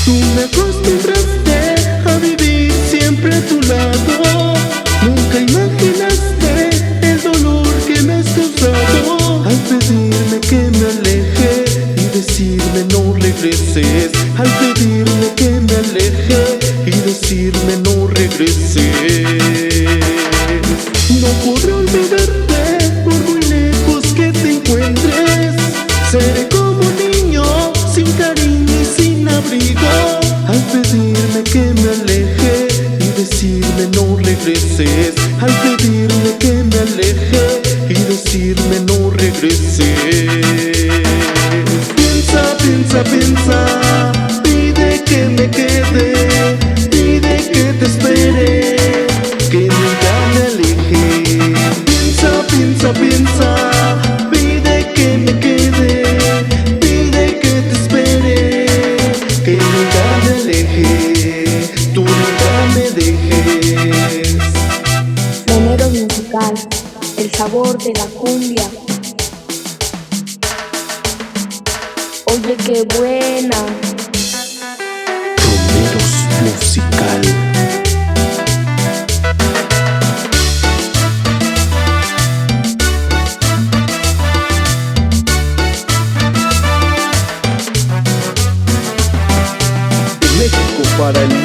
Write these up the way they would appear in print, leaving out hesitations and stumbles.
Tú me acostumbraste a vivir siempre a tu lado. Nunca imaginaste el dolor que me has causado al pedirme que me aleje y decirme no regreses. Al pedirme que me aleje y decirme no regreses. No podré olvidarte por muy lejos que te encuentres. Seré como un niño sin cariño y sin abrigo al pedirme que me aleje y decirme no regreses. Al pedirme que me aleje y decirme no regreses. Piensa, piensa, piensa, pide que me quede, pide que te espere, que nunca me aleje. Piensa, piensa, piensa, pide que me quede, pide que te espere, que nunca me aleje, tú nunca me dejes. Romero musical, el sabor de la cumbia. Oye, qué buena. Romeros musical. México para el mundo.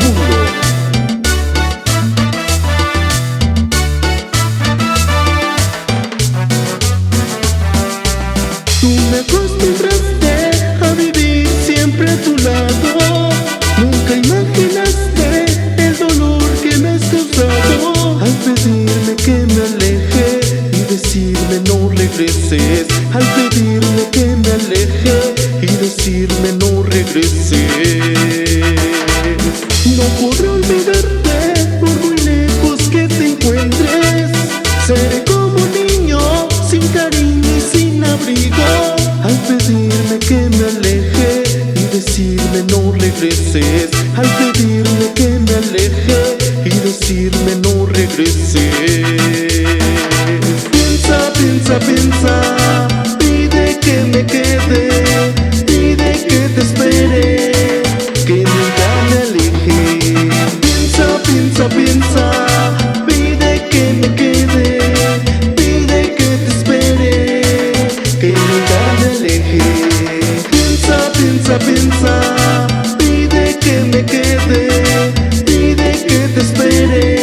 Tú me acostumbraste a vivir siempre a tu lado. Nunca imaginaste el dolor que me has causado al pedirme que me aleje y decirme no regreses. Al pedirme que me aleje y decirme no regreses. No podré olvidarte por muy lejos que te encuentres. Seré como un niño sin cariño y sin abrigo al pedirme que me aleje y decirme no regreses. Al pedirme que me aleje y decirme no regreses. Piensa, piensa, piensa, pide que me quede, pide que te espere, que nunca me aleje. Piensa, piensa, piensa, pide que me quede, pide que te espere, que nunca me aleje. Piensa, piensa, piensa, pide que me quede, pide que te espere.